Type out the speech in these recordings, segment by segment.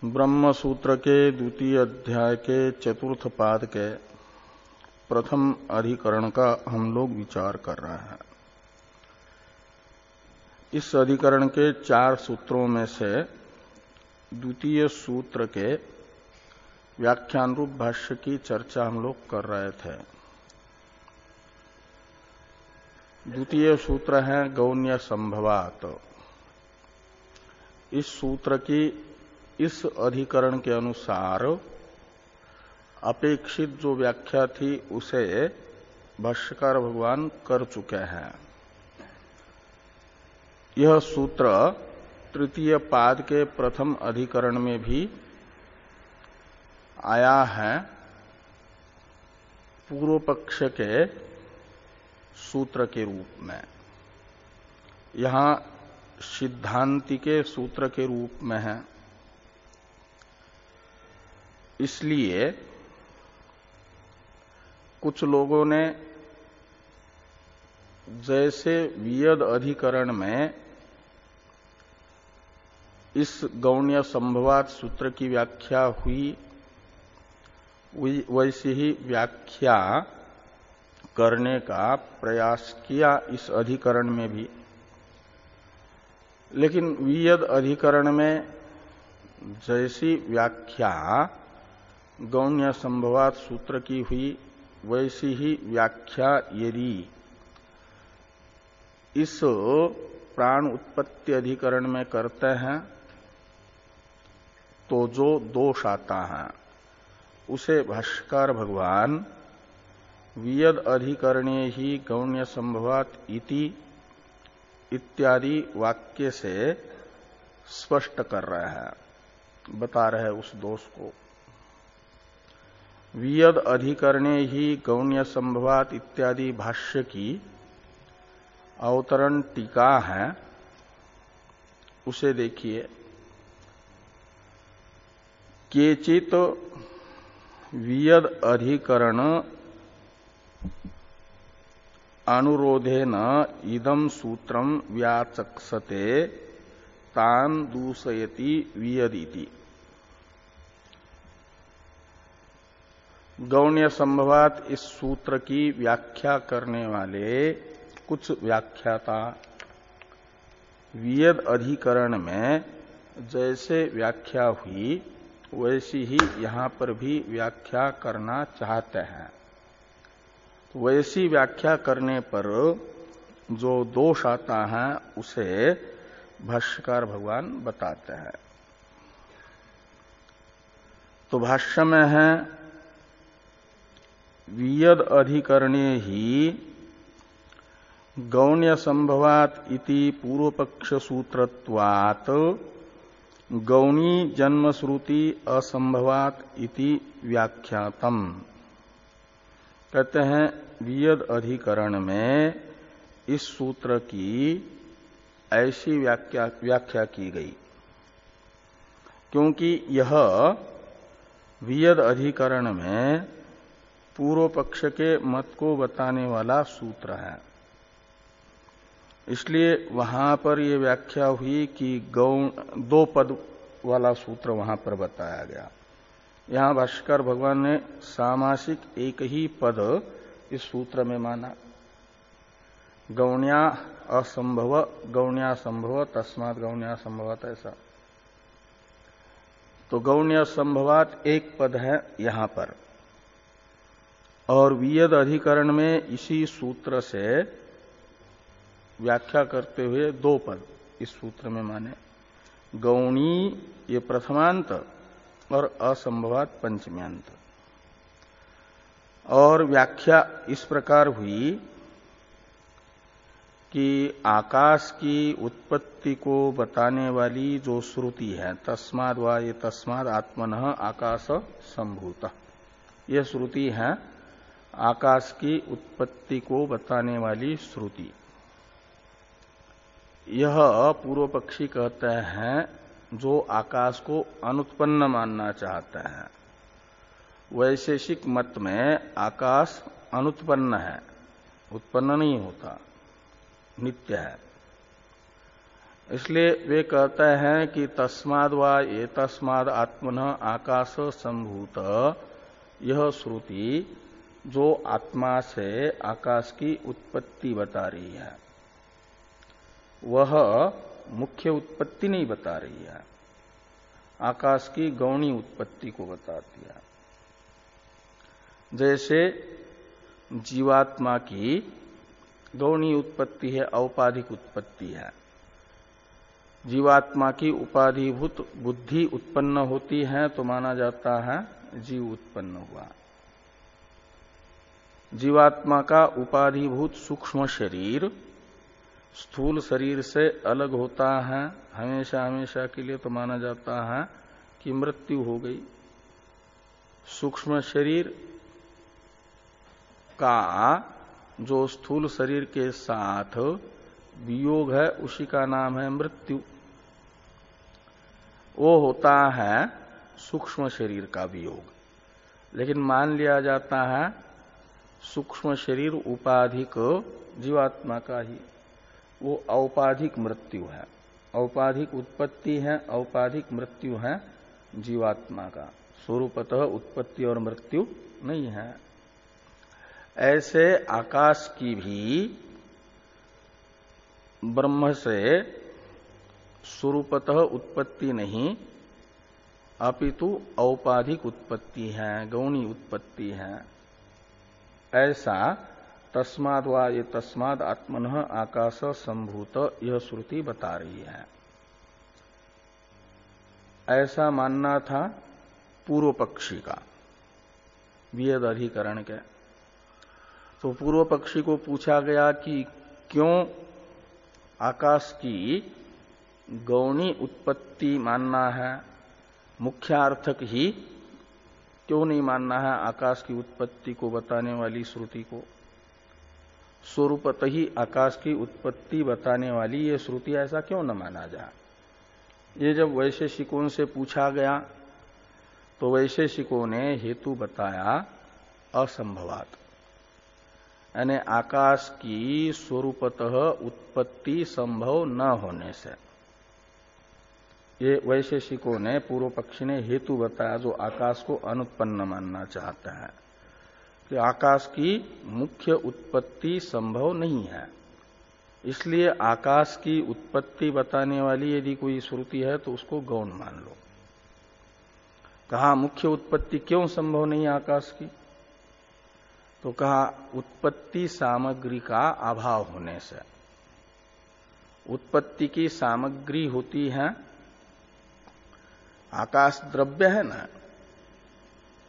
ब्रह्म सूत्र के द्वितीय अध्याय के चतुर्थ पाद के प्रथम अधिकरण का हम लोग विचार कर रहे हैं। इस अधिकरण के 4 सूत्रों में से द्वितीय सूत्र के व्याख्यान रूप भाष्य की चर्चा हम लोग कर रहे थे। द्वितीय सूत्र है गौण्य संभवात। इस सूत्र की इस अधिकरण के अनुसार अपेक्षित जो व्याख्या थी उसे भाष्यकार भगवान कर चुके हैं। यह सूत्र तृतीय पाद के प्रथम अधिकरण में भी आया है, पूर्व पक्ष के सूत्र के रूप में। यहां सिद्धांति के सूत्र के रूप में है। इसलिए कुछ लोगों ने जैसे वियद अधिकरण में इस गौण्य संभवात सूत्र की व्याख्या हुई, वैसी ही व्याख्या करने का प्रयास किया इस अधिकरण में भी। लेकिन वियद अधिकरण में जैसी व्याख्या गौण्य संभवात सूत्र की हुई, वैसी ही व्याख्या यदि इस प्राण उत्पत्ति अधिकरण में करते हैं तो जो दोष आता है उसे भाष्यकार भगवान वियद अधिकरणे ही गौण्य संभवात इति इत्यादि वाक्य से स्पष्ट कर रहे हैं, बता रहे उस दोष को। वियद अधिकरणे ही गौण्य संभवात इत्यादि भाष्य की अवतरण टीका है, उसे देखिए। केचित वियद अधिकरण अनुरोधेन इदं सूत्रम व्याचक्षते तान दूषयति वियदिति। गौण्य संभवात इस सूत्र की व्याख्या करने वाले कुछ व्याख्याता वियद अधिकरण में जैसे व्याख्या हुई वैसी ही यहां पर भी व्याख्या करना चाहते हैं। तो वैसी व्याख्या करने पर जो दोष आता है उसे भाष्यकार भगवान बताते हैं। तो भाष्य में है वियद अधिकरणे ही गौण्य संभवात इति पूर्व पक्ष सूत्रत्वात् गौणी जन्म श्रुति असंभवात इति व्याख्यातम। कहते हैं वियद अधिकरण में इस सूत्र की ऐसी व्याख्या की गई क्योंकि यह वियद अधिकरण में पूर्व पक्ष के मत को बताने वाला सूत्र है। इसलिए वहां पर यह व्याख्या हुई कि गौण 2 पद वाला सूत्र वहां पर बताया गया। यहां भाष्यकार भगवान ने सामासिक एक ही पद इस सूत्र में माना। गौण्या असंभव गौण्या संभव तस्मात् गौण्या संभवत, ऐसा। तो गौण्य संभवात एक पद है यहां पर, और वियद अधिकरण में इसी सूत्र से व्याख्या करते हुए 2 पद इस सूत्र में माने। गौणी ये प्रथमांत और असंभवात पंचम्यांत। और व्याख्या इस प्रकार हुई कि आकाश की उत्पत्ति को बताने वाली जो श्रुति है, तस्माद् वा ये तस्माद् आत्मनः आकाश संभूतः, यह श्रुति है आकाश की उत्पत्ति को बताने वाली श्रुति। यह पूर्व पक्षी कहते हैं जो आकाश को अनुत्पन्न मानना चाहते हैं। वैशेषिक मत में आकाश अनुत्पन्न है, उत्पन्न नहीं होता, नित्य है। इसलिए वे कहते हैं कि तस्माद् वा एतस्माद् आत्मनः आकाश संभूत, यह श्रुति जो आत्मा से आकाश की उत्पत्ति बता रही है वह मुख्य उत्पत्ति नहीं बता रही है, आकाश की गौणी उत्पत्ति को बताती है। जैसे जीवात्मा की गौणी उत्पत्ति है, औपाधिक उत्पत्ति है। जीवात्मा की उपाधिभूत बुद्धि उत्पन्न होती है तो माना जाता है जीव उत्पन्न हुआ। जीवात्मा का उपाधिभूत सूक्ष्म शरीर स्थूल शरीर से अलग होता है हमेशा हमेशा के लिए तो माना जाता है कि मृत्यु हो गई। सूक्ष्म शरीर का जो स्थूल शरीर के साथ वियोग है उसी का नाम है मृत्यु। वो होता है सूक्ष्म शरीर का वियोग, लेकिन मान लिया जाता है सूक्ष्म शरीर उपाधिक जीवात्मा का ही, वो औपाधिक मृत्यु है। औपाधिक उत्पत्ति है, औपाधिक मृत्यु है जीवात्मा का, स्वरूपतः उत्पत्ति और मृत्यु नहीं है। ऐसे आकाश की भी ब्रह्म से स्वरूपतः उत्पत्ति नहीं अपितु औपाधिक उत्पत्ति है, गौणी उत्पत्ति है। ऐसा तस्माद् वा ये तस्माद् आत्मनः आकाश संभूत यह श्रुति बता रही है। ऐसा मानना था पूर्व पक्षी का वियद अधिकरण के। तो पूर्व पक्षी को पूछा गया कि क्यों आकाश की गौणी उत्पत्ति मानना है, मुख्यार्थक ही क्यों नहीं मानना है आकाश की उत्पत्ति को बताने वाली श्रुति को। स्वरूपत ही आकाश की उत्पत्ति बताने वाली ये श्रुति ऐसा क्यों न माना जाए। ये जब वैशेषिकों से पूछा गया तो वैशेषिकों ने हेतु बताया असंभवात, यानी आकाश की स्वरूपतः उत्पत्ति संभव न होने से। ये वैशेषिकों ने पूर्व पक्षी ने हेतु बताया जो आकाश को अनुत्पन्न मानना चाहते हैं कि आकाश की मुख्य उत्पत्ति संभव नहीं है। इसलिए आकाश की उत्पत्ति बताने वाली यदि कोई श्रुति है तो उसको गौण मान लो। कहा मुख्य उत्पत्ति क्यों संभव नहीं आकाश की, तो कहा उत्पत्ति सामग्री का अभाव होने से। उत्पत्ति की सामग्री होती है, आकाश द्रव्य है ना,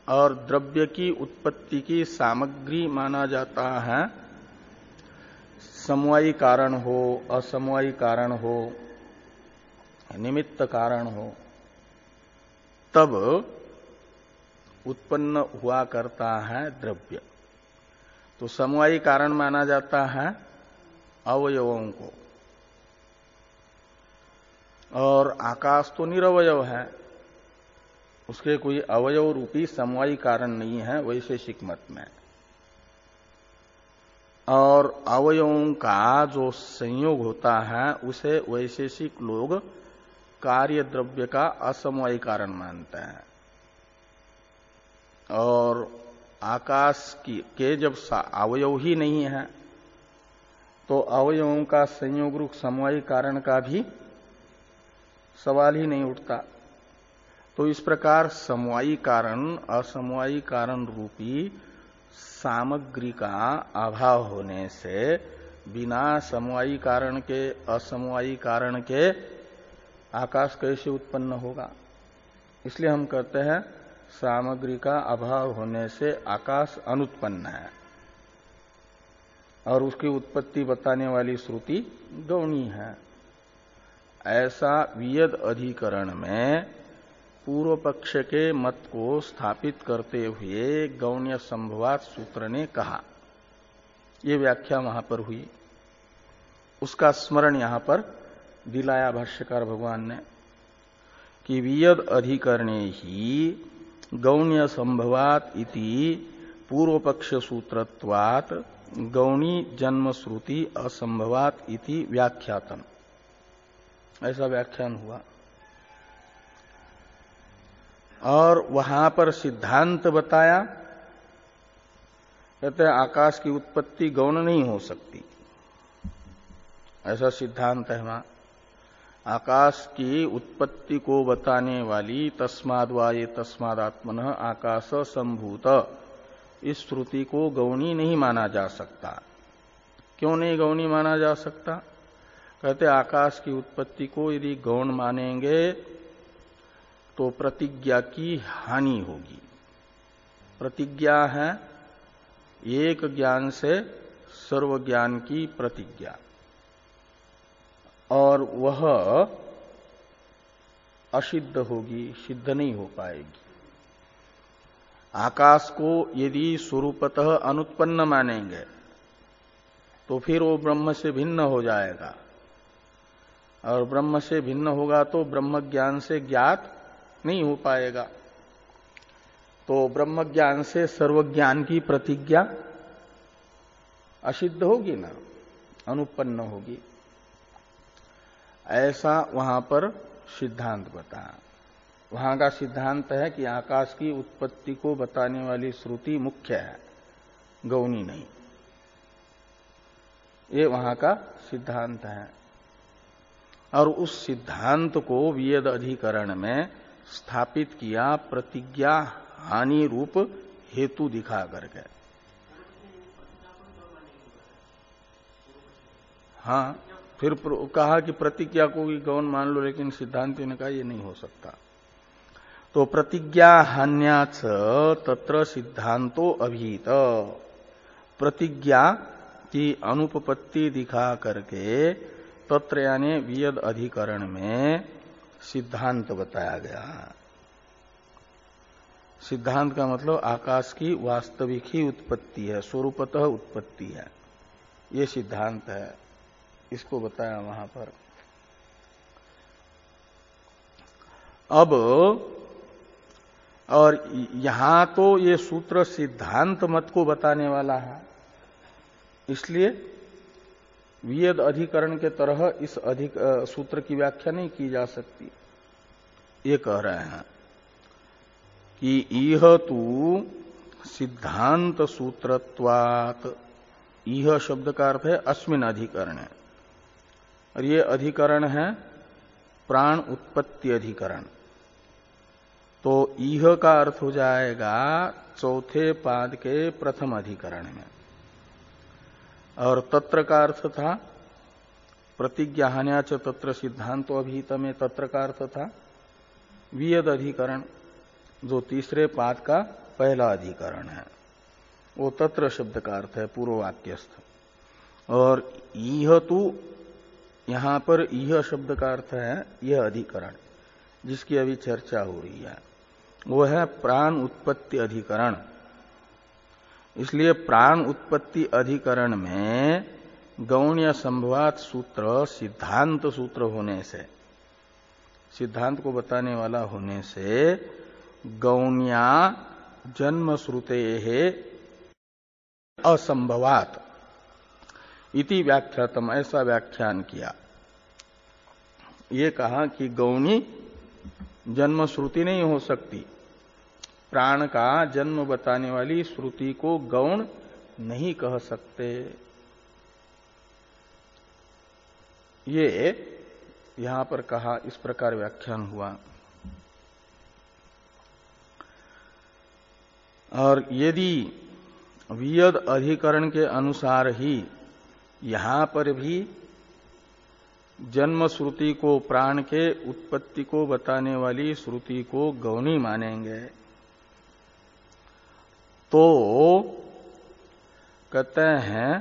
और द्रव्य की उत्पत्ति की सामग्री माना जाता है समवायी कारण हो, असमवायी कारण हो, निमित्त कारण हो, तब उत्पन्न हुआ करता है द्रव्य। तो समवायी कारण माना जाता है अवयवों को, और आकाश तो निरवयव है, उसके कोई अवयव रूपी समवायी कारण नहीं है वैशेषिक मत में। और अवयवों का जो संयोग होता है उसे वैशेषिक लोग कार्य द्रव्य का असमवायी कारण मानते हैं। और आकाश के जब अवयव ही नहीं है तो अवयवों का संयोग रूप समवायी कारण का भी सवाल ही नहीं उठता। तो इस प्रकार समवायी कारण असमवायी कारण रूपी सामग्री का अभाव होने से बिना समवायी कारण के असमवायी कारण के आकाश कैसे उत्पन्न होगा। इसलिए हम कहते हैं सामग्री का अभाव होने से आकाश अनुत्पन्न है और उसकी उत्पत्ति बताने वाली श्रुति गौणी है। ऐसा वियद अधिकरण में पूर्व पक्ष के मत को स्थापित करते हुए गौण्य संभवात सूत्र ने कहा। ये व्याख्या वहां पर हुई, उसका स्मरण यहां पर दिलाया भाष्यकार भगवान ने कि वियद अधिकरणे ही गौण्य संभवात इति पूर्व पक्ष सूत्रत्वात् गौणी जन्म श्रुति असंभवात इति व्याख्यातम। ऐसा व्याख्यान हुआ। और वहां पर सिद्धांत बताया, कहते हैं आकाश की उत्पत्ति गौण नहीं हो सकती, ऐसा सिद्धांत है वहां। आकाश की उत्पत्ति को बताने वाली तस्माद् वा ये तस्मादात्मनः आकाश संभूत, इस श्रुति को गौणी नहीं माना जा सकता। क्यों नहीं गौणी माना जा सकता? कहते आकाश की उत्पत्ति को यदि गौण मानेंगे तो प्रतिज्ञा की हानि होगी। प्रतिज्ञा है एक ज्ञान से सर्व ज्ञान की प्रतिज्ञा, और वह असिद्ध होगी, सिद्ध नहीं हो पाएगी। आकाश को यदि स्वरूपतः अनुत्पन्न मानेंगे तो फिर वो ब्रह्म से भिन्न हो जाएगा, और ब्रह्म से भिन्न होगा तो ब्रह्म ज्ञान से ज्ञात नहीं हो पाएगा। तो ब्रह्म ज्ञान से सर्वज्ञान की प्रतिज्ञा असिद्ध होगी ना, अनुपन्न होगी। ऐसा वहां पर सिद्धांत बताया। वहां का सिद्धांत है कि आकाश की उत्पत्ति को बताने वाली श्रुति मुख्य है, गौणी नहीं। ये वहां का सिद्धांत है। और उस सिद्धांत को वेद अधिकरण में स्थापित किया प्रतिज्ञा हानि रूप हेतु दिखा करके। हाँ, फिर कहा कि प्रतिज्ञा को भी गौण मान लो, लेकिन सिद्धांत ने कहा ये नहीं हो सकता। तो प्रतिज्ञा हान्याच तत्र सिद्धांतो अभीत, प्रतिज्ञा की अनुपपत्ति दिखा करके तत्र यानी वेद अधिकरण में सिद्धांत बताया गया। सिद्धांत का मतलब आकाश की वास्तविक ही उत्पत्ति है, स्वरूपतः उत्पत्ति है, ये सिद्धांत है। इसको बताया वहां पर। अब और यहां तो ये सूत्र सिद्धांत मत को बताने वाला है, इसलिए वेद अधिकरण के तरह इस सूत्र की व्याख्या नहीं की जा सकती। ये कह रहे हैं कि इह तू सिद्धांत सूत्रत्वात्, इह शब्द का अर्थ है अस्मिन अधिकरण है, और ये अधिकरण है प्राण उत्पत्ति अधिकरण। तो इह का अर्थ हो जाएगा चौथे पाद के प्रथम अधिकरण में, और तत्र का अर्थ था प्रतिज्ञाहान्याच तत्र सिद्धांतो अभीत में, तत्र का अर्थ था वेद अधिकरण, जो तीसरे पाद का पहला अधिकरण है। वो तत्र शब्द का अर्थ है पूर्व वाक्यस्थ। और इह तू, यहां पर यह शब्द का अर्थ है यह अधिकरण जिसकी अभी चर्चा हो रही है, वो है प्राण उत्पत्ति अधिकरण। इसलिए प्राण उत्पत्ति अधिकरण में गौण्य संभवात सूत्र सिद्धांत सूत्र होने से, सिद्धांत को बताने वाला होने से गौण्या जन्म श्रुते असंभवात इति व्याख्यातम, ऐसा व्याख्यान किया। ये कहा कि गौणी जन्म श्रुति नहीं हो सकती, प्राण का जन्म बताने वाली श्रुति को गौण नहीं कह सकते। ये यहां पर कहा, इस प्रकार व्याख्यान हुआ। और यदि वेद अधिकरण के अनुसार ही यहां पर भी जन्म श्रुति को, प्राण के उत्पत्ति को बताने वाली श्रुति को गौणी मानेंगे तो कहते हैं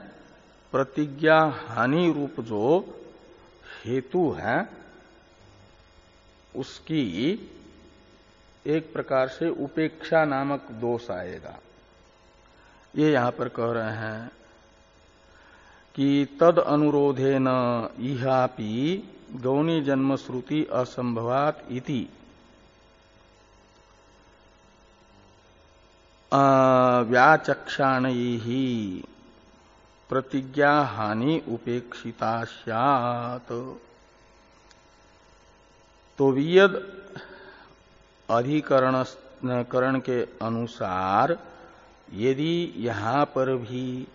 प्रतिज्ञा हानि रूप जो हेतु है उसकी एक प्रकार से उपेक्षा नामक दोष आएगा। ये यहां पर कह रहे हैं कि तद अनुरोधेन इहापि गौणी जन्म श्रुति असंभवात इति व्याचक्षाणैहि प्रतिज्ञा हानि उपेक्षिता स्यात्। तो वियद अधिकरण के अनुसार यदि यहां पर भी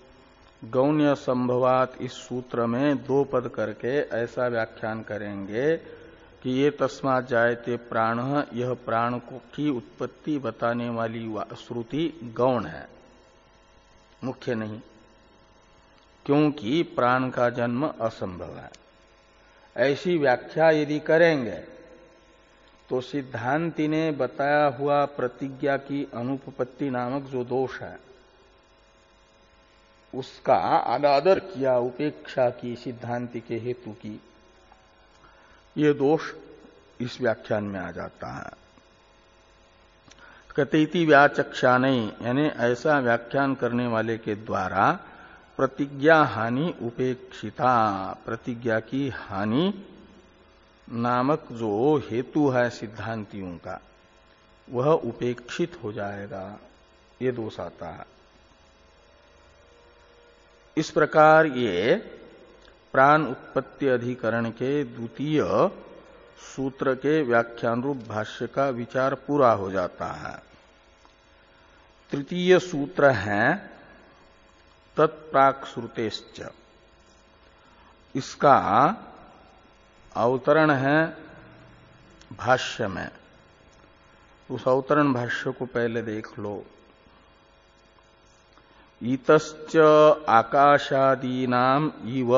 गौण्य संभवात इस सूत्र में 2 पद करके ऐसा व्याख्यान करेंगे कि ये तस्मात् जायते प्राण, यह प्राण की उत्पत्ति बताने वाली श्रुति गौण है, मुख्य नहीं, क्योंकि प्राण का जन्म असंभव है। ऐसी व्याख्या यदि करेंगे तो सिद्धांति ने बताया हुआ प्रतिज्ञा की अनुपपत्ति नामक जो दोष है उसका अनादर किया, उपेक्षा की सिद्धांति के हेतु की, ये दोष इस व्याख्यान में आ जाता है। कथेति व्याचक्षा नहीं, यानी ऐसा व्याख्यान करने वाले के द्वारा प्रतिज्ञा हानि उपेक्षिता, प्रतिज्ञा की हानि नामक जो हेतु है सिद्धांतियों का वह उपेक्षित हो जाएगा, ये दोष आता है। इस प्रकार ये प्राण उत्पत्ति अधिकरण के द्वितीय सूत्र के व्याख्यान रूप भाष्य का विचार पूरा हो जाता है। तृतीय सूत्र है तत्प्राक् श्रुतेश्च, इसका अवतरण है भाष्य में। उस अवतरण भाष्य को पहले देख लो। इतश्च आकाशादीनाम इव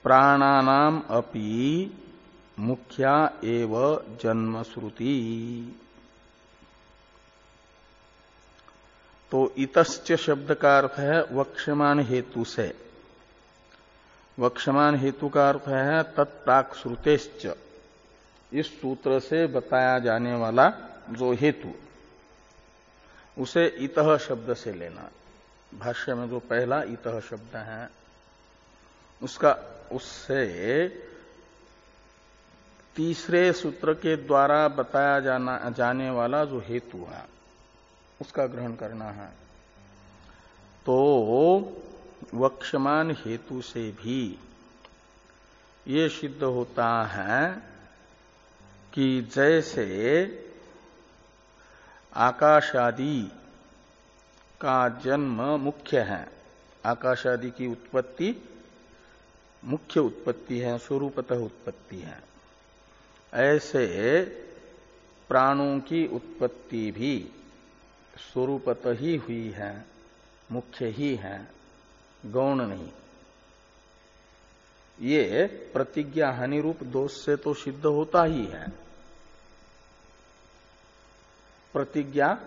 प्राणानाम अपि मुख्या एव जन्मश्रुति। तो इतश्च शब्द का अर्थ है वक्ष्यमान हेतु से। वक्ष्यमान हेतु का अर्थ है तत्प्राक् श्रुतेश्च, इस सूत्र से बताया जाने वाला जो हेतु, उसे इतः शब्द से लेना। भाष्य में जो पहला इतः शब्द है उसका, उससे तीसरे सूत्र के द्वारा बताया जाने वाला जो हेतु है उसका ग्रहण करना है। तो वक्ष्यमान हेतु से भी ये सिद्ध होता है कि जैसे आकाशादि का जन्म मुख्य है, आकाशादि की उत्पत्ति मुख्य उत्पत्ति है, स्वरूपतः उत्पत्ति है, ऐसे प्राणों की उत्पत्ति भी स्वरूपतः ही हुई है, मुख्य ही है, गौण नहीं। ये प्रतिज्ञा हानि रूप दोष से तो सिद्ध होता ही है। प्रतिज्ञा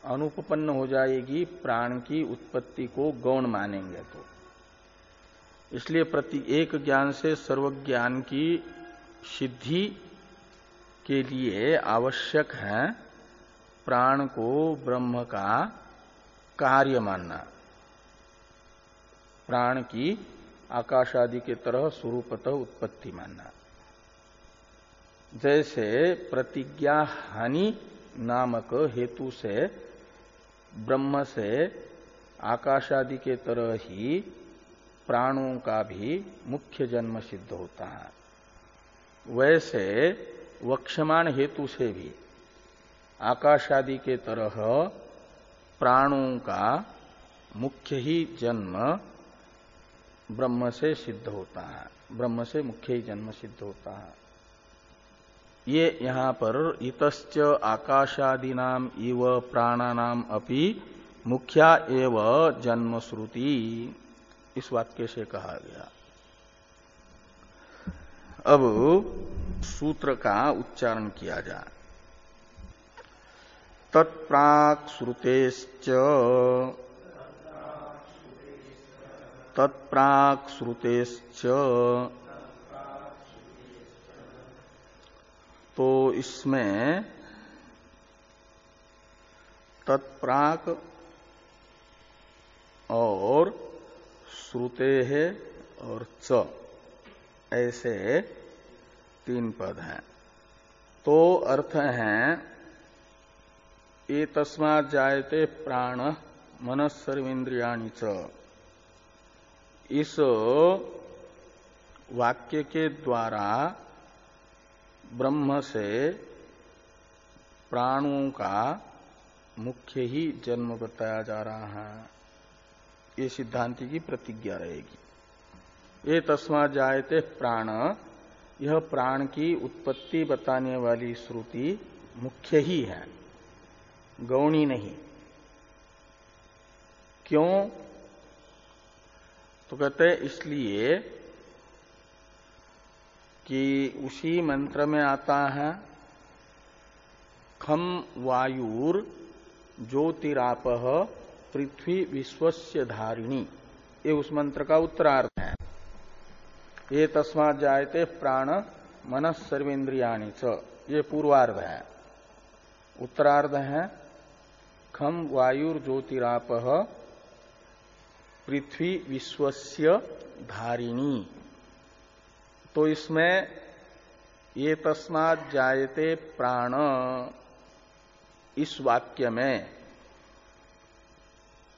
अनुपपन्न हो जाएगी प्राण की उत्पत्ति को गौण मानेंगे तो। इसलिए प्रति एक ज्ञान से सर्वज्ञान की सिद्धि के लिए आवश्यक है प्राण को ब्रह्म का कार्य मानना, प्राण की आकाश आदि के तरह स्वरूपतः उत्पत्ति मानना। जैसे प्रतिज्ञा हानि नामक हेतु से ब्रह्म से आकाश आदि के तरह ही प्राणों का भी मुख्य जन्म सिद्ध होता है, वैसे वक्ष्यमान हेतु से भी आकाश आदि के तरह प्राणों का मुख्य ही जन्म ब्रह्म से सिद्ध होता है, ब्रह्म से मुख्य ही जन्म सिद्ध होता है। ये यहां पर इतश्च आकाशादीनाम इव प्राणानाम अपि मुख्या एव जन्म श्रुति, इस वाक्य से कहा गया। अब सूत्र का उच्चारण किया जाए। तत्प्राक् श्रुतेश्च, तत्प्राक् श्रुतेश्च, तो इसमें तत्प्राक् और श्रुते है और च, ऐसे तीन पद हैं। तो अर्थ है ये तस्मात् जायते प्राण मनः सर्वेन्द्रियाणि च, इस वाक्य के द्वारा ब्रह्म से प्राणों का मुख्य ही जन्म बताया जा रहा है, ये सिद्धांति की प्रतिज्ञा रहेगी। ये तस्मात् जायते प्राण, यह प्राण की उत्पत्ति बताने वाली श्रुति मुख्य ही है, गौणी नहीं। क्यों? तो कहते इसलिए कि उसी मंत्र में आता है खम वायुर ज्योतिरापः पृथ्वी विश्वस्य धारिणी, ये उस मंत्र का उत्तरार्ध है। ये तस्मात् जायते प्राण मनः सर्वेन्द्रियाणि च, ये पूर्वार्ध है। उत्तरार्ध है खम वायुर ज्योतिरापः पृथ्वी विश्वस्य धारिणी। तो इसमें ये तस्मात् जायते प्राण, इस वाक्य में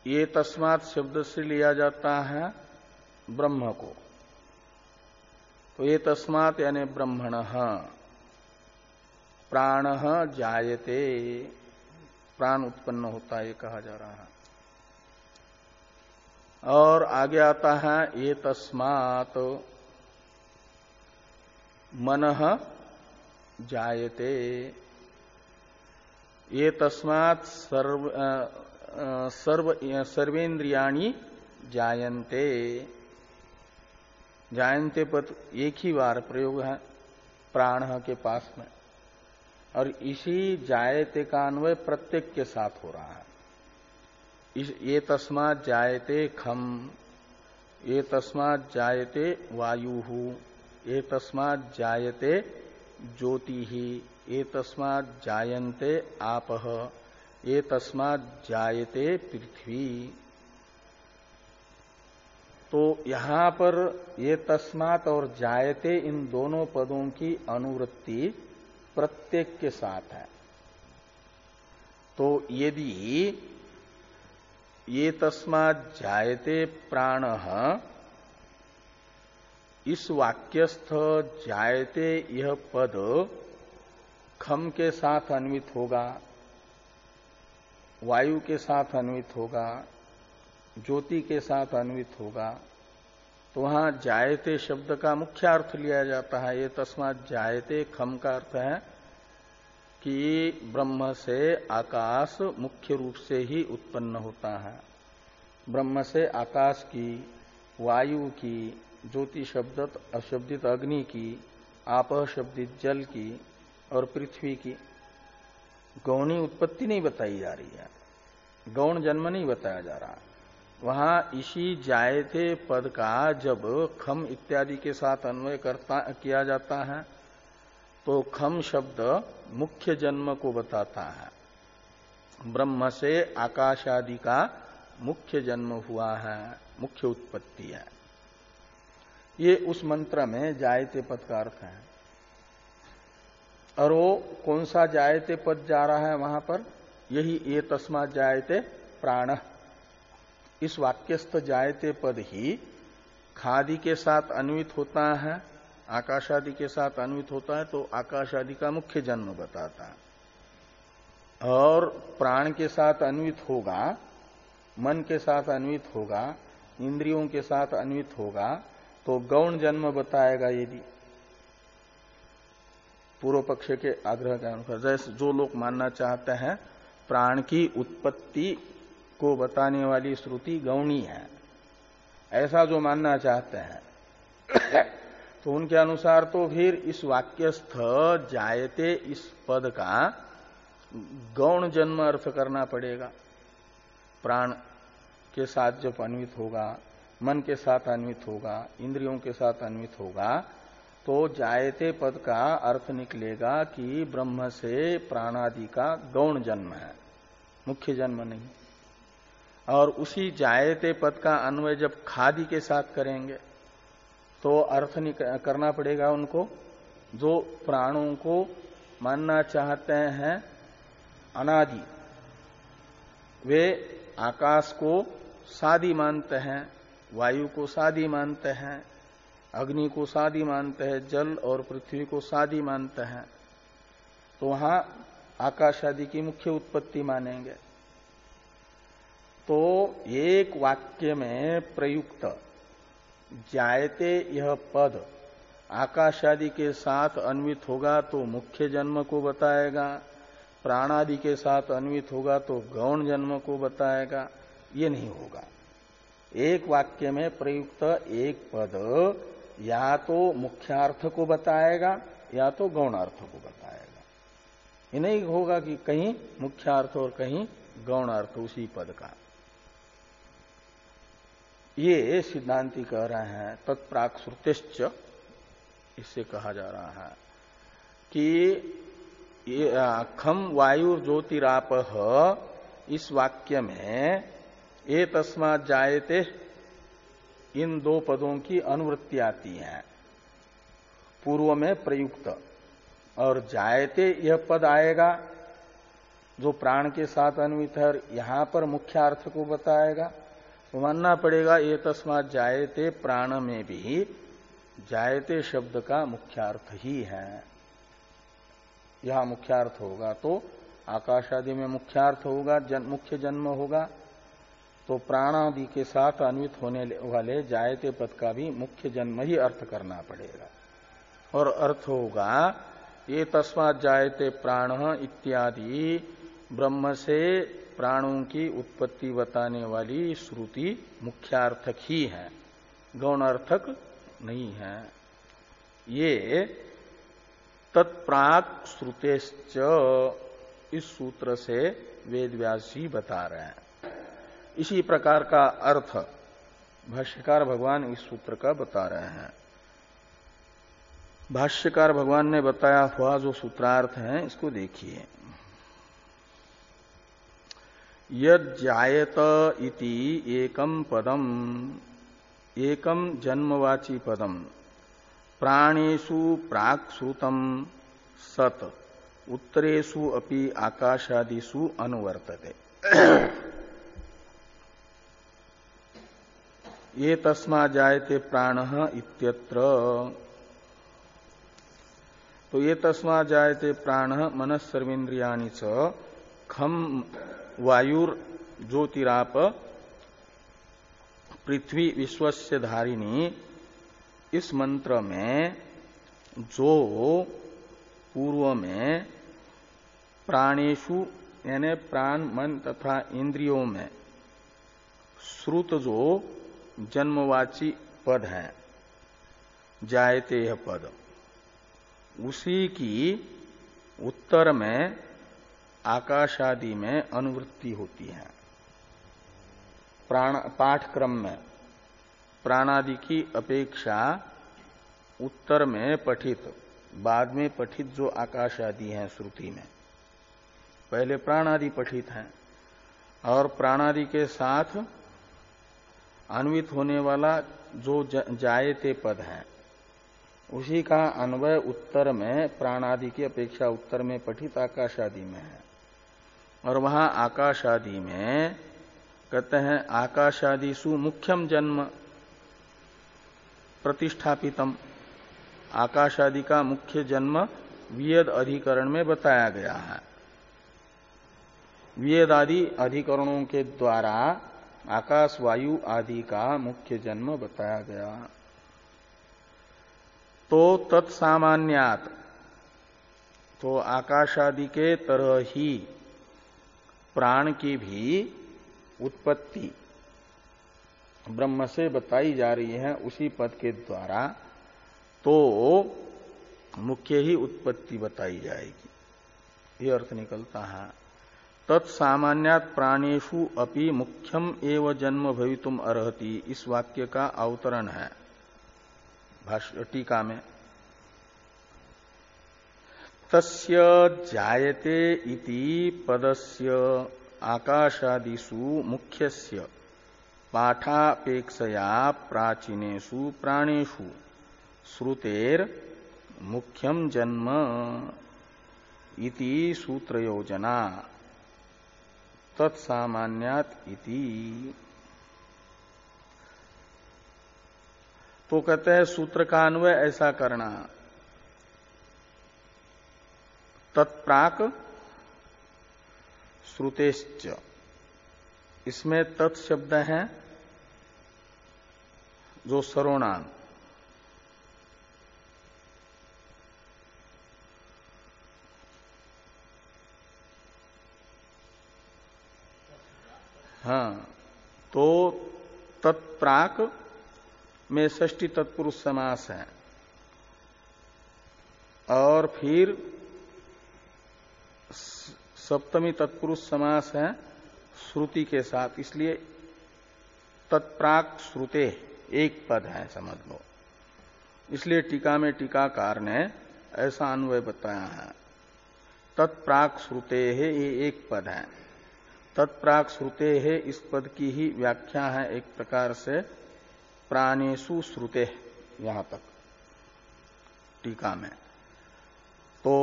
ये तस्मात् शब्द से लिया जाता है ब्रह्म को। तो ये तस्मात् यानी ब्रह्मणः प्राणः जायते, प्राण उत्पन्न होता है, ये कहा जा रहा है। और आगे आता है ये तस्मात् मनः जायते, ये तस्मात् सर्वेन्द्रियाणि जायन्ते। जायन्ते पद एक ही बार प्रयोग है प्राण के पास में, और इसी जायते का अन्वय प्रत्येक के साथ हो रहा है। ये तस्मात् जायते खम, ये तस्मात् जायते वायुः, ये तस्मात् जायते ज्योतिः, ये तस्मात् जायन्ते आपः, ये तस्मात् जायते पृथ्वी। तो यहां पर ये तस्मात् और जायते, इन दोनों पदों की अनुवृत्ति प्रत्येक के साथ है। तो यदि ये तस्मात् जायते प्राणः, इस वाक्यस्थ जायते यह पद खम के साथ अन्वित होगा, वायु के साथ अन्वित होगा, ज्योति के साथ अन्वित होगा, तो वहां जायते शब्द का मुख्य अर्थ लिया जाता है। ये तस्मात् जायते खम का अर्थ है कि ब्रह्म से आकाश मुख्य रूप से ही उत्पन्न होता है। ब्रह्म से आकाश की, वायु की, ज्योति शब्दित अशब्दित अग्नि की, आपः शब्दित जल की और पृथ्वी की गौणी उत्पत्ति नहीं बताई जा रही है, गौण जन्म नहीं बताया जा रहा। वहां इसी जायते पद का जब खम इत्यादि के साथ अन्वय किया जाता है तो खम शब्द मुख्य जन्म को बताता है। ब्रह्म से आकाश आदि का मुख्य जन्म हुआ है, मुख्य उत्पत्ति है। ये उस मंत्र में जायते पद का अर्थ है। और वो कौन सा जायते पद जा रहा है वहां पर? यही ये तस्मात् जायते प्राण। इस वाक्यस्थ जायते पद ही खादि के साथ अन्वित होता है, आकाश आदि के साथ अन्वित होता है, तो आकाश आदि का मुख्य जन्म बताता है। और प्राण के साथ अन्वित होगा, मन के साथ अन्वित होगा, इंद्रियों के साथ अन्वित होगा, तो गौण जन्म बताएगा। यदि पूर्व पक्ष के आग्रह के अनुसार, जैसे जो लोग मानना चाहते हैं प्राण की उत्पत्ति को बताने वाली श्रुति गौणी है, ऐसा जो मानना चाहते हैं तो उनके अनुसार तो फिर इस वाक्यस्थ जायते इस पद का गौण जन्म अर्थ करना पड़ेगा। प्राण के साथ जब अन्वित होगा, मन के साथ अन्वित होगा, इंद्रियों के साथ अन्वित होगा, तो जायते पद का अर्थ निकलेगा कि ब्रह्म से प्राणादि का गौण जन्म है, मुख्य जन्म नहीं। और उसी जायते पद का अन्वय जब खादि के साथ करेंगे तो अर्थ करना पड़ेगा उनको, जो प्राणों को मानना चाहते हैं अनादि, वे आकाश को सादि मानते हैं, वायु को सादि मानते हैं, अग्नि को सादी मानते हैं, जल और पृथ्वी को सादी मानते हैं, तो वहां आकाश आदि की मुख्य उत्पत्ति मानेंगे। तो एक वाक्य में प्रयुक्त जायते यह पद आकाश आदि के साथ अन्वित होगा तो मुख्य जन्म को बताएगा, प्राणादि के साथ अन्वित होगा तो गौण जन्म को बताएगा, ये नहीं होगा। एक वाक्य में प्रयुक्त एक पद या तो मुख्यार्थ को बताएगा या तो गौणार्थ को बताएगा। ये नहीं होगा कि कहीं मुख्यार्थ और कहीं गौणार्थ उसी पद का। ये सिद्धांती कह रहे हैं तत्प्राक श्रुतिश्च, इससे कहा जा रहा है कि खम वायु ज्योतिरापह, इस वाक्य में ये तस्मात् जायते इन दो पदों की अनुवृत्ति आती है पूर्व में प्रयुक्त, और जायते यह पद आएगा जो प्राण के साथ अन्वित है, यहां पर मुख्यार्थ को बताएगा। तो मानना पड़ेगा ये तस्मात् जायते प्राण में भी जायते शब्द का मुख्यार्थ ही है। यहां मुख्यार्थ होगा तो आकाश आदि में मुख्यार्थ होगा, मुख्य जन्म होगा, तो प्राण आदि के साथ अन्वित होने वाले जायते पद का भी मुख्य जन्म ही अर्थ करना पड़ेगा। और अर्थ होगा ये तस्मात् जायते प्राण इत्यादि ब्रह्म से प्राणों की उत्पत्ति बताने वाली श्रुति मुख्यार्थक ही है, गौणार्थक नहीं है। ये तत्प्राक श्रुतेश्च, इस सूत्र से वेदव्यास जी बता रहे हैं। इसी प्रकार का अर्थ भाष्यकार भगवान इस सूत्र का बता रहे हैं। भाष्यकार भगवान ने बताया हुआ जो सूत्रार्थ है इसको देखिए। यद जायत इति एकम पदम, एकम जन्मवाची पदम प्राणेषु प्राक् श्रुतम सत उत्तरेषु अपि आकाशादिषु अनुवर्तते। ये तस्मात् जायते प्राणः इत्यत्र, तो ये तस्मात् जायते प्राणः मनस् सर्वेन्द्रियाणि च खम वायुर ज्योतिराप पृथ्वी विश्वस्य धारिणी, इस मंत्र में जो पूर्व में प्राणेषु यानी प्राण मन तथा इंद्रियों में श्रुत जो जन्मवाची पद है जायते यह पद, उसी की उत्तर में आकाश आदि में अनुवृत्ति होती है। पाठक्रम में प्राणादि की अपेक्षा उत्तर में पठित, बाद में पठित जो आकाश आदि हैं श्रुति में, पहले प्राणादि पठित हैं और प्राणादि के साथ अन्वित होने वाला जो जायते पद है उसी का अन्वय उत्तर में प्राणादि की अपेक्षा उत्तर में पठित आकाश आदि में है। और वहां आकाश आदि में कहते हैं आकाशादिषु मुख्यम जन्म प्रतिष्ठापितम, आकाश आदि का मुख्य जन्म वियद अधिकरण में बताया गया है। वियद आदि अधिकरणों के द्वारा आकाश वायु आदि का मुख्य जन्म बताया गया। तो तत्सामान्यात, तो आकाश आदि के तरह ही प्राण की भी उत्पत्ति ब्रह्म से बताई जा रही है उसी पद के द्वारा, तो मुख्य ही उत्पत्ति बताई जाएगी, ये अर्थ निकलता है। तत्सामान्यात प्राणेषु अपि मुख्यम एव जन्म भवितुम अर्हति, इस वाक्य का अवतरण है भाष्य टीका में। तस्य जायते इति पदस्य आकाशादिषु मुख्यस्य पाठापेक्षया प्राचीनेषु प्राणेषु श्रुतेर मुख्यम जन्म इति सूत्रयोजना तत्सामान्यात इति। तो कहते हैं सूत्र का अन्वय ऐसा करना, तत्प्राक श्रुतेश्च, इसमें तत् शब्द है जो सर्वनाम, हाँ, तो तत्प्राक में षष्ठी तत्पुरुष समास है और फिर सप्तमी तत्पुरुष समास है श्रुति के साथ, इसलिए तत्प्राक श्रुते एक पद है समझ लो। इसलिए टीका में टीकाकार ने ऐसा अन्वय बताया है, तत्प्राक श्रुते है, ये एक पद है। तत्प्राक श्रुते है इस पद की ही व्याख्या है एक प्रकार से प्राणेषु श्रुते, यहां तक टीका में। तो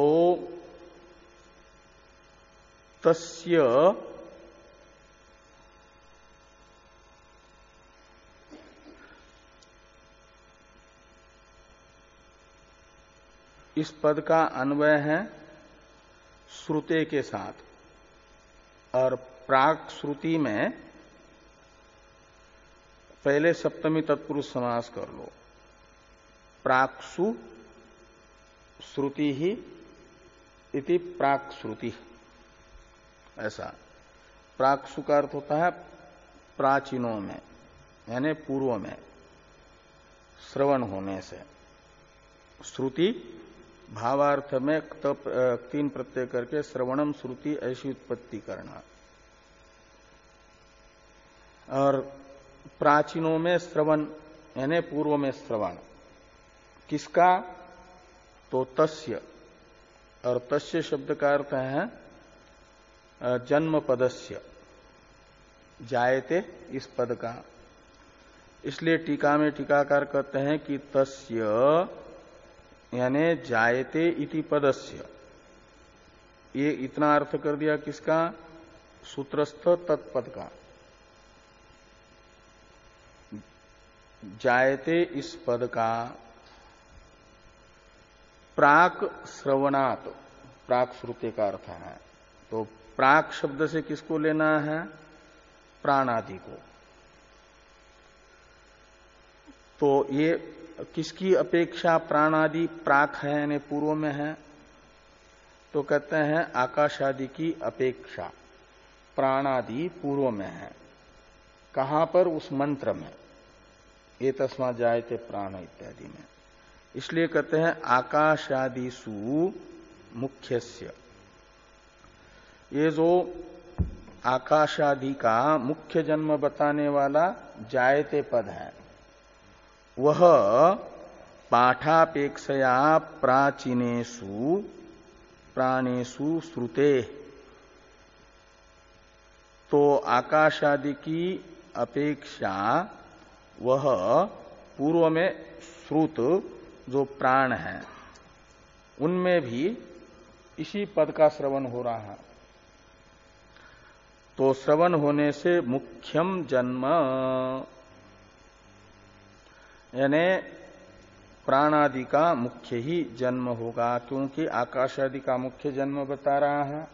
तस्य इस पद का अन्वय है श्रुते के साथ, और प्राक श्रुति में पहले सप्तमी तत्पुरुष समास कर लो, प्राक्सु श्रुति ही इति प्राक श्रुति, ऐसा। प्राक्सु का अर्थ होता है प्राचीनों में, यानी पूर्व में श्रवण होने से। श्रुति भावार्थ में तीन प्रत्यय करके श्रवणम श्रुति ऐसी उत्पत्ति करना, और प्राचीनों में श्रवण यानी पूर्व में श्रवण किसका, तो तस्य, और तस्य शब्द का अर्थ है जन्म पदस्य, जायते इस पद का। इसलिए टीका में टीकाकार कहते हैं कि तस्य यानी जायते इति पदस्य, ये इतना अर्थ कर दिया किसका, सूत्रस्थ तत्पद का। जायते इस पद का प्राक श्रवणात्, प्राक श्रुति का अर्थ है। तो प्राक शब्द से किसको लेना है, प्राणादि को। तो ये किसकी अपेक्षा प्राणादि प्राक है यानी पूर्व में है, तो कहते हैं आकाशादि की अपेक्षा प्राणादि पूर्व में है। कहां पर, उस मंत्र में, ये तस्मात् जायते प्राण इत्यादि में। इसलिए कहते हैं आकाशादिषु मुख्यस्य, ये जो आकाशादि का मुख्य जन्म बताने वाला जायते पद है, वह पाठापेक्षया प्राचीनेषु प्राणेषु श्रुते, तो आकाशादि की अपेक्षा वह पूर्व में श्रुत जो प्राण है उनमें भी इसी पद का श्रवण हो रहा है। तो श्रवण होने से मुख्यम जन्म यानी प्राणादि का मुख्य ही जन्म होगा, क्योंकि आकाश आदि का मुख्य जन्म बता रहा है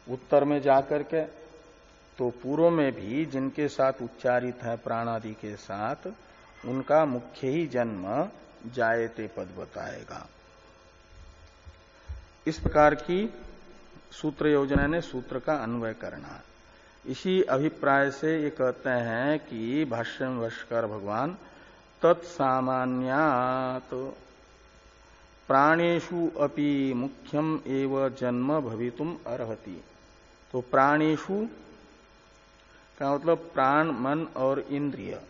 उत्तर में जाकर के। तो पूर्व में भी जिनके साथ उच्चारित है प्राणादि के साथ, उनका मुख्य ही जन्म जायते पद बताएगा। इस प्रकार की सूत्र योजना ने सूत्र का अन्वय करना। इसी अभिप्राय से ये कहते हैं कि भाष्य में भाष्यकार भगवान तत्सामान्यात् प्राणेषु अपि मुख्यम एव जन्म भवितुम अर्हति। तो प्राणेषु का मतलब प्राण, मन और इंद्रिय,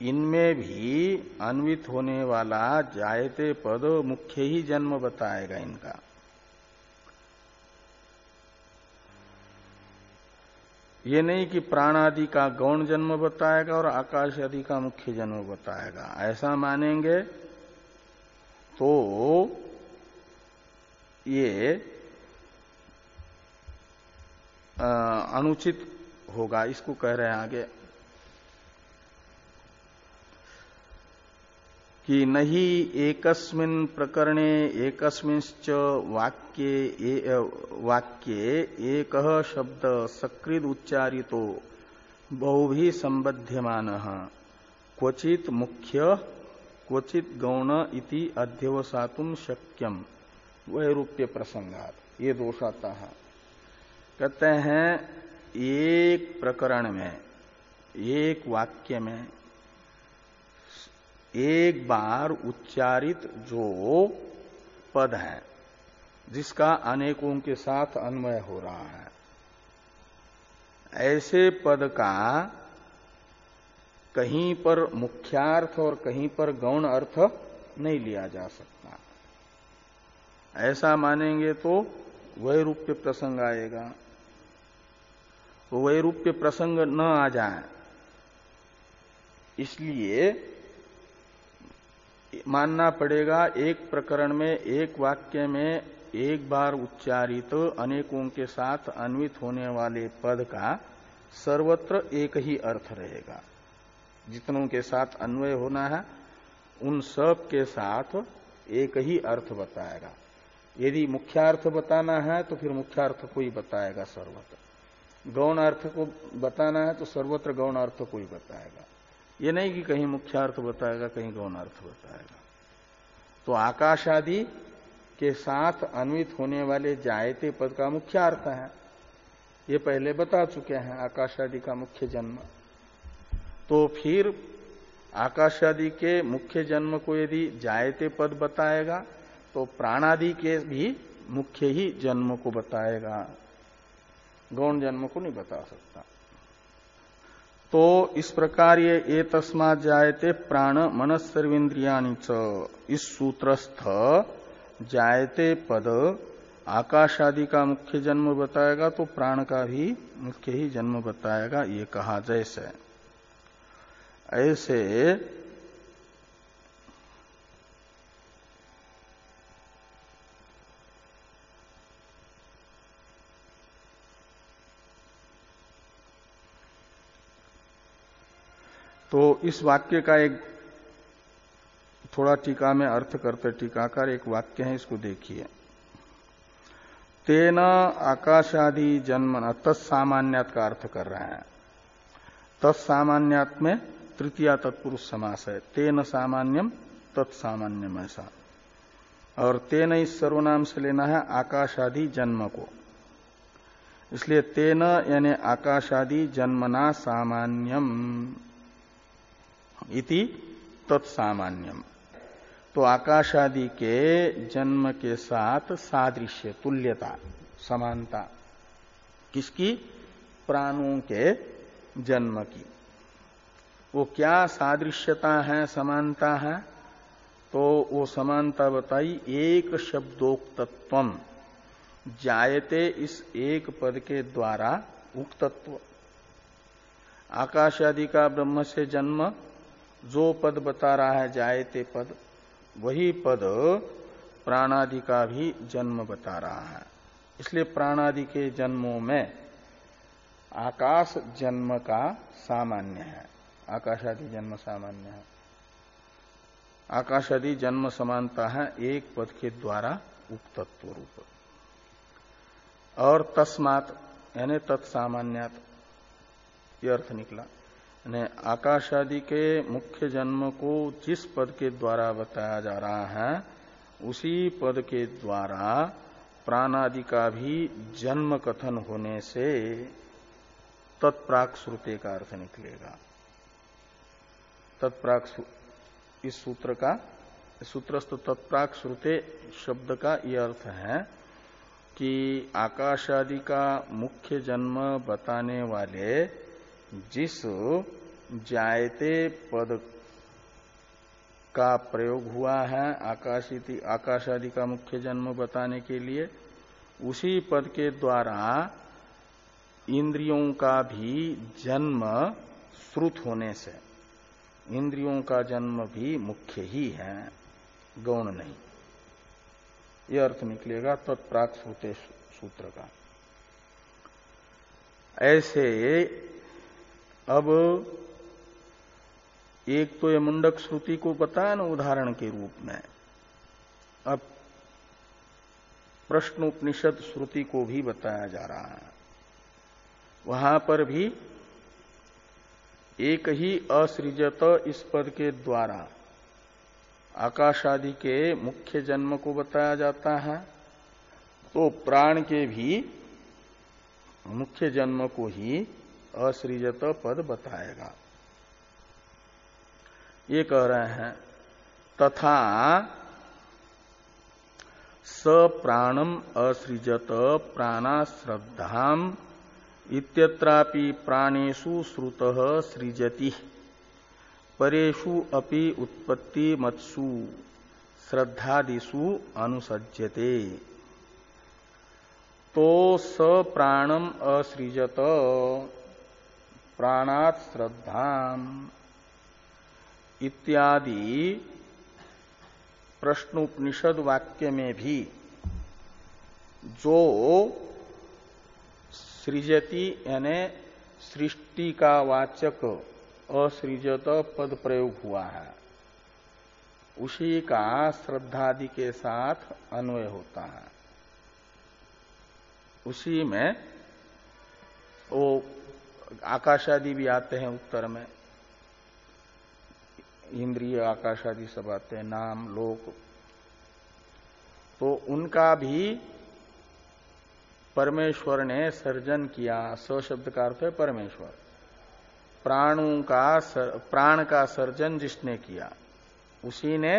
इनमें भी अन्वित होने वाला जायते पद मुख्य ही जन्म बताएगा इनका। ये नहीं कि प्राण आदि का गौण जन्म बताएगा और आकाश आदि का मुख्य जन्म बताएगा। ऐसा मानेंगे तो ये अनुचित होगा। इसको कह रहे हैं आगे, कि नहीं एकस्मिन् प्रकरणे एकस्मिंश्च वाक्ये एकः शब्द सकृद उच्चारितो बहुभिः संबध्यमानः क्वचित मुख्य क्वचित गौण इति अध्यवसातुं शक्यम वैरूप्य प्रसंगात। ये दोष आता है। कहते हैं एक प्रकरण में एक वाक्य में एक बार उच्चारित जो पद है जिसका अनेकों के साथ अन्वय हो रहा है, ऐसे पद का कहीं पर मुख्यार्थ और कहीं पर गौण अर्थ नहीं लिया जा सकता। ऐसा मानेंगे तो वैरूप्य प्रसंग आएगा। तो वैरूप्य प्रसंग न आ जाए इसलिए मानना पड़ेगा एक प्रकरण में एक वाक्य में एक बार उच्चारित अनेकों के साथ अन्वित होने वाले पद का सर्वत्र एक ही अर्थ रहेगा। जितनों के साथ अन्वय होना है उन सब के साथ एक ही अर्थ बताएगा। यदि मुख्यार्थ बताना है तो फिर मुख्यार्थ को ही बताएगा सर्वत्र। गौण अर्थ को बताना है तो सर्वत्र गौण अर्थ को ही बताएगा। ये नहीं कि कहीं मुख्यार्थ बताएगा कहीं गौण अर्थ बताएगा। तो आकाश आदि के साथ अन्वित होने वाले जायते पद का मुख्यार्थ है, ये पहले बता चुके हैं, आकाश आदि का मुख्य जन्म। तो फिर आकाश आदि के मुख्य जन्म को यदि जायते पद बताएगा तो प्राणादि के भी मुख्य ही जन्म को बताएगा, गौण जन्म को नहीं बता सकता। तो इस प्रकार ये तस्मात् जायते प्राण मनस सर्वेन्द्रियाणि च, इस सूत्रस्थ जायते पद आकाश आदि का मुख्य जन्म बताएगा तो प्राण का भी मुख्य ही जन्म बताएगा। ये कहा जैसे ऐसे तो इस वाक्य का एक थोड़ा टीका में अर्थ करते टीकाकार एक वाक्य है, इसको देखिए। तेन आकाशादि जन्म तत्सामान्यात का अर्थ कर रहे हैं। तत्सामान्यात में तृतीया तत्पुरुष समास है। तेन सामान्यम तत्सामान्यम ऐसा। और तेन इस सर्वनाम से लेना है आकाशादि जन्म को, इसलिए तेन यानी आकाशादि जन्मना सामान्यम इति तत्सामान्यम। तो आकाशादि के जन्म के साथ सादृश्य, तुल्यता, समानता किसकी? प्राणों के जन्म की। वो क्या सादृश्यता है, समानता है? तो वो समानता बताई एक शब्दोक्तत्वम, जायते इस एक पद के द्वारा उक्तत्व। आकाश आदि का ब्रह्म से जन्म जो पद बता रहा है जायते पद, वही पद प्राणादि का भी जन्म बता रहा है। इसलिए प्राणादि के जन्मों में आकाश जन्म का सामान्य है, आकाशादि जन्म सामान्य है। आकाशादि जन्म समानता है एक पद के द्वारा उक्तत्व रूप। और तस्मात् यानी तत्सामान्यात्, ये अर्थ निकला। यानी आकाशादि के मुख्य जन्म को जिस पद के द्वारा बताया जा रहा है उसी पद के द्वारा प्राणादि का भी जन्म कथन होने से तत्प्राक श्रुते का अर्थ निकलेगा। तत्प्राक इस सूत्र का सूत्रस्थ तत्प्राक श्रुते शब्द का यह अर्थ है कि आकाशादि का मुख्य जन्म बताने वाले जिस जायते पद का प्रयोग हुआ है आकाशादि का मुख्य जन्म बताने के लिए, उसी पद के द्वारा इंद्रियों का भी जन्म श्रुत होने से इंद्रियों का जन्म भी मुख्य ही है, गौण नहीं। यह अर्थ निकलेगा तत्प्राक श्रुते सूत्र का। ऐसे अब एक तो ये मुंडक श्रुति को बताया ना उदाहरण के रूप में, अब प्रश्नोपनिषद श्रुति को भी बताया जा रहा है। वहां पर भी एक ही असृजत इस पद के द्वारा आकाश आदि के मुख्य जन्म को बताया जाता है, तो प्राण के भी मुख्य जन्म को ही असृजत पद बताएगा। ये कह रहे हैं तथा स प्राणम असृजत प्राणाश्रद्धाम इत्यत्रापि प्राणेषु श्रुतः सृजति परेषु अपि उत्पत्ति मत्सु श्रद्धादिषु अनुसज्जते। तो स प्राणम असृजत प्राणात् श्रद्धाम इत्यादि प्रश्नोपनिषद वाक्य में भी जो सृजति यानी सृष्टि का वाचक असृजत पद प्रयोग हुआ है, उसी का श्रद्धादि के साथ अन्वय होता है। उसी में वो आकाश आदि भी आते हैं उत्तर में, इंद्रिय आकाश आदि सब आते हैं, नाम लोक, तो उनका भी परमेश्वर ने सर्जन किया। स शब्द का अर्थ है परमेश्वर। प्राण का सर्जन जिसने किया उसी ने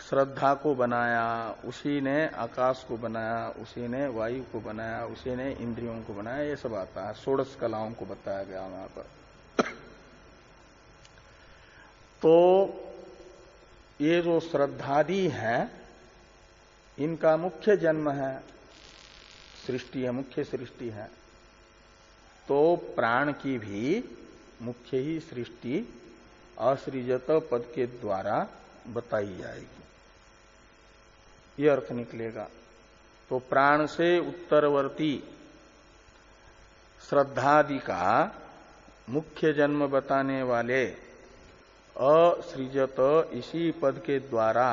श्रद्धा को बनाया, उसी ने आकाश को बनाया, उसी ने वायु को बनाया, उसी ने इंद्रियों को बनाया। ये सब आता है, 16 कलाओं को बताया गया वहां पर। तो ये जो श्रद्धादि है इनका मुख्य जन्म है, सृष्टि है, मुख्य सृष्टि है। तो प्राण की भी मुख्य ही सृष्टि असृजत पद के द्वारा बताई जाएगी, ये अर्थ निकलेगा। तो प्राण से उत्तरवर्ती श्रद्धादि का मुख्य जन्म बताने वाले असृजत इसी पद के द्वारा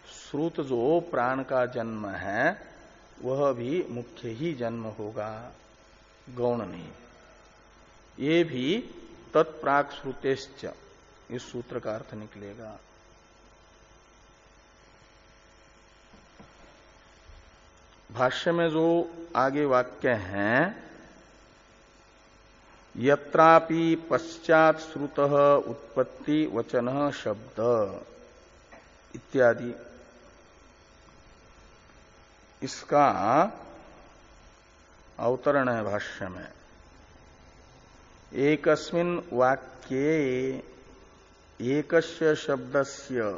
श्रुत जो प्राण का जन्म है वह भी मुख्य ही जन्म होगा, गौण नहीं। ये भी तत्प्राक श्रुतेश्च, इस सूत्र का अर्थ निकलेगा। भाष्य में जो आगे वाक्य हैं, यत्रापि पश्चात श्रुतः उत्पत्ति वचनः शब्द इत्यादि, इसका अवतरण है भाष्य में। एकस्मिन् वाक्ये एकस्य शब्दस्य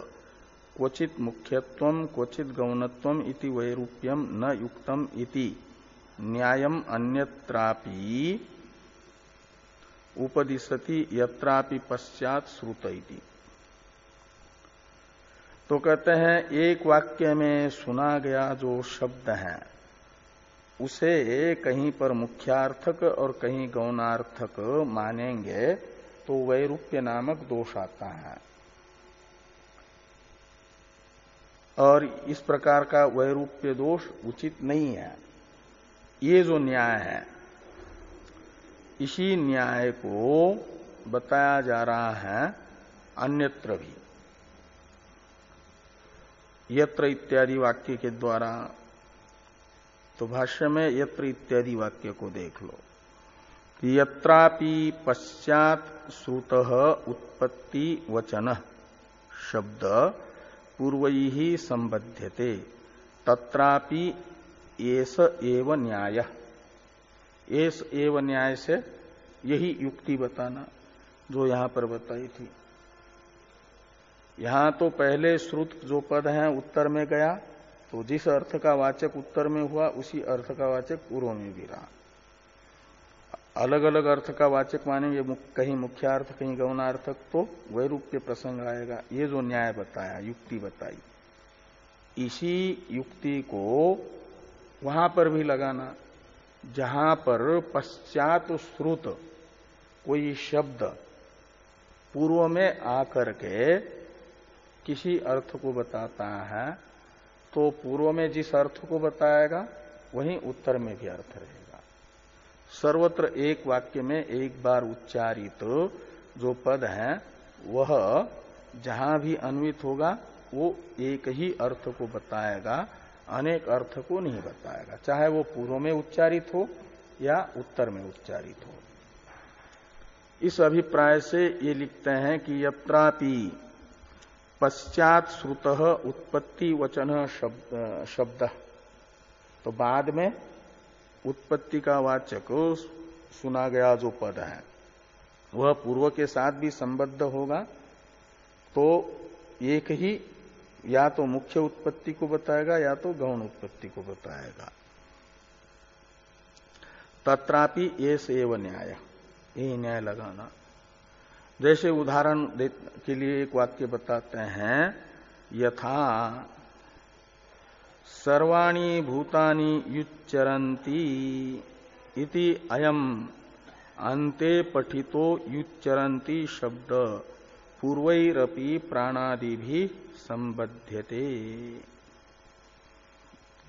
क्वचित मुख्यत्वं क्वचित गौणत्वम् इति वैरूप्यं न युक्तम् इति न्यायम् अन्यत्रापि उपदिशति यत्रापि पश्चात श्रुत इति। तो कहते हैं एक वाक्य में सुना गया जो शब्द है उसे कहीं पर मुख्यार्थक और कहीं गौणार्थक मानेंगे तो वैरूप्य नामक दोष आता है। और इस प्रकार का वैरूप्य दोष उचित नहीं है। ये जो न्याय है इसी न्याय को बताया जा रहा है अन्यत्र भी, यत्र इत्यादि वाक्य के द्वारा। तो भाष्य में यत्र इत्यादि वाक्य को देख लो कि यत्रापि पश्चात श्रुतः उत्पत्ति वचनः शब्द पूर्वैहि संबध्यते तत्रापि एष एव न्याय। एष एव न्याय से यही युक्ति बताना जो यहां पर बताई थी। यहां तो पहले श्रुत जो पद है उत्तर में गया, तो जिस अर्थ का वाचक उत्तर में हुआ उसी अर्थ का वाचक पूर्व में भी रहा। अलग अलग अर्थ का वाचक मानेंगे, कहीं मुख्यार्थ कहीं गौणार्थक, तो वैरूप्य प्रसंग आएगा। ये जो न्याय बताया, युक्ति बताई, इसी युक्ति को वहां पर भी लगाना जहां पर पश्चात श्रुत कोई शब्द पूर्व में आकर के किसी अर्थ को बताता है तो पूर्व में जिस अर्थ को बताएगा वहीं उत्तर में भी अर्थ रहेगा। सर्वत्र एक वाक्य में एक बार उच्चारित जो पद है वह जहां भी अन्वित होगा वो एक ही अर्थ को बताएगा, अनेक अर्थ को नहीं बताएगा, चाहे वो पूर्व में उच्चारित हो या उत्तर में उच्चारित हो। इस अभिप्राय से ये लिखते हैं कि यत्रापि पश्चात श्रुतः उत्पत्ति वचन शब्द, तो बाद में उत्पत्ति का वाचक सुना गया जो पद है वह पूर्व के साथ भी संबद्ध होगा तो एक ही या तो मुख्य उत्पत्ति को बताएगा या तो गौण उत्पत्ति को बताएगा। तत्रापि ये सेव न्याय, यही न्याय लगाना। जैसे उदाहरण के लिए एक वाक्य बताते हैं, यथा सर्वाणि भूतानि युच्चरन्ति इति अयम अन्ते पठितो युच्चरन्ति शब्द पूर्वैरपि प्राणादिभिः संबध्यते।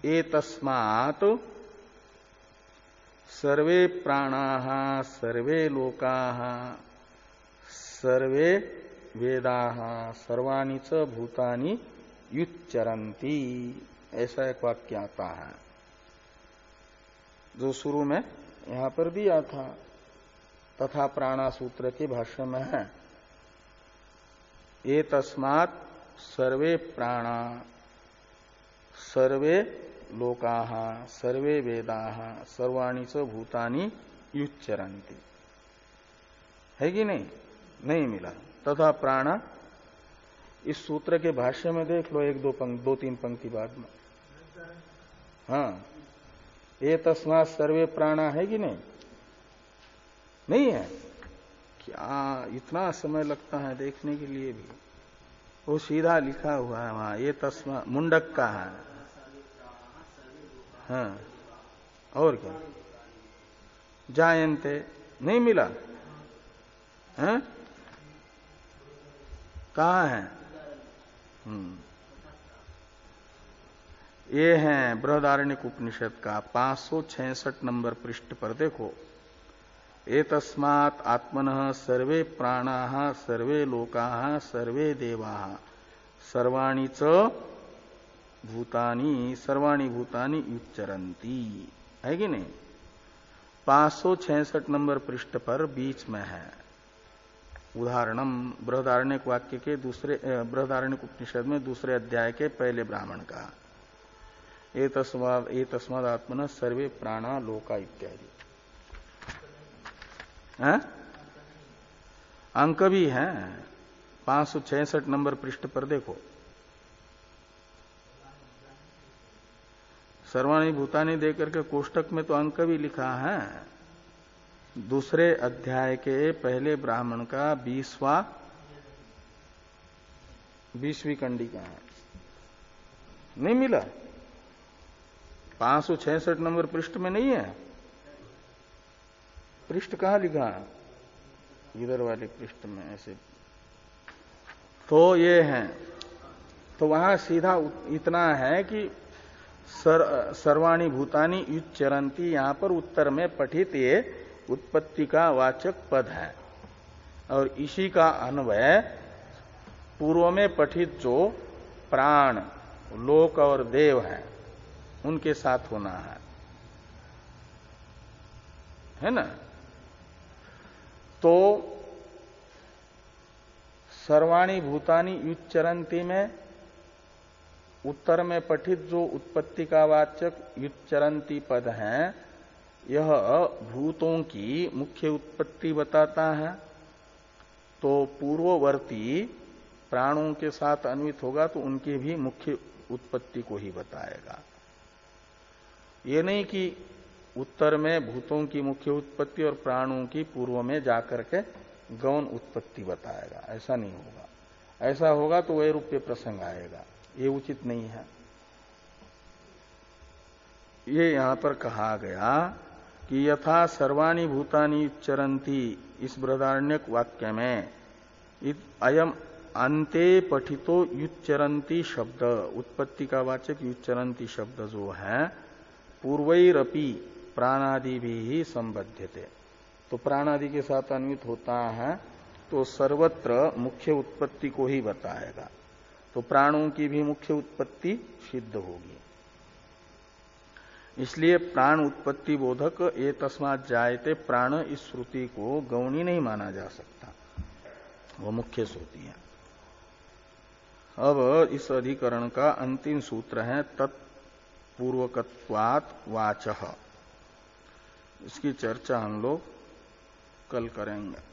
एतस्मात् सर्वे प्राणाः सर्वे लोकाः सर्वे वेदाः सर्वाणि च भूतानि युच्चरन्ति, ऐसा एक वाक्य आता है जो शुरू में यहां पर दिया था, तथा प्राणा सूत्र के भाष्य में है। एतस्मात् सर्वे प्राणा सर्वे लोकाः सर्वे वेदाः सर्वाणि च भूतानि युच्चरन्ति, है कि नहीं? नहीं मिला। तथा प्राणा इस सूत्र के भाष्य में देख लो, दो तीन पंक्ति बाद में। हाँ, एतस्मात् सर्वे प्राणा है कि नहीं? नहीं है क्या? इतना समय लगता है देखने के लिए भी, वो सीधा लिखा हुआ है वहां, ये तस्मा मुंडक का है। हाँ, और क्या? जायन्ते नहीं मिला है? कहाँ है? ये है बृहदारण्यक उपनिषद का 566 नंबर पृष्ठ पर देखो। एतस्मात् आत्मनः सर्वे प्राणाः सर्वे लोकाः सर्वे देवाः सर्वाणि च भूतानि सर्वाणि भूतानि युच्चरन्ति, है कि नहीं? 566 नंबर पृष्ठ पर बीच में है उदाहरणम बृहदारण्यक वाक्य के दूसरे बृहदारण्यक उपनिषद में दूसरे अध्याय के पहले ब्राह्मण का। एतस्माद् आत्मनः सर्वे प्राणा लोका इत्यादि अंक भी है 566 नंबर पृष्ठ पर देखो। सर्वाणि भूतानि देकर के कोष्टक में तो अंक भी लिखा है। दूसरे अध्याय के पहले ब्राह्मण का 20वीं कंडिका है। नहीं मिला? 566 नंबर पृष्ठ में नहीं है? पृष्ठ कहाँ लिखा है? इधर वाले पृष्ठ में ऐसे। तो ये है, तो वहां सीधा इतना है कि सर्वाणि भूतानि युच्चरन्ति, यहां पर उत्तर में पठित ये उत्पत्ति का वाचक पद है और इसी का अन्वय पूर्व में पठित जो प्राण लोक और देव हैं उनके साथ होना है ना? तो सर्वाणि भूतानि युच्चरन्ति में उत्तर में पठित जो उत्पत्ति का वाचक युच्चरन्ति पद है, यह भूतों की मुख्य उत्पत्ति बताता है। तो पूर्ववर्ती प्राणों के साथ अन्वित होगा तो उनकी भी मुख्य उत्पत्ति को ही बताएगा। ये नहीं कि उत्तर में भूतों की मुख्य उत्पत्ति और प्राणों की पूर्व में जाकर के गौण उत्पत्ति बताएगा, ऐसा नहीं होगा। ऐसा होगा तो वैरूप्य प्रसंग आएगा, ये उचित नहीं है। ये यहां पर कहा गया कि यथा सर्वाणि भूतानि उच्चरन्ति, इस बृहदारण्यक वाक्य में अयम अंते पठितो युच्चरंती शब्द, उत्पत्ति का वाचक युच्चरंती शब्द जो है पूर्वैरपि प्राणादि भी ही संबध्यते, तो प्राणादि के साथ अन्वित होता है तो सर्वत्र मुख्य उत्पत्ति को ही बताएगा, तो प्राणों की भी मुख्य उत्पत्ति सिद्ध होगी। इसलिए प्राण उत्पत्ति बोधक ये तस्मात् जायते प्राण इस श्रुति को गौणी नहीं माना जा सकता, वो मुख्य श्रुति है। अब इस अधिकरण का अंतिम सूत्र है तत्पूर्वकत्वात् वाचः, इसकी चर्चा हम लोग कल करेंगे।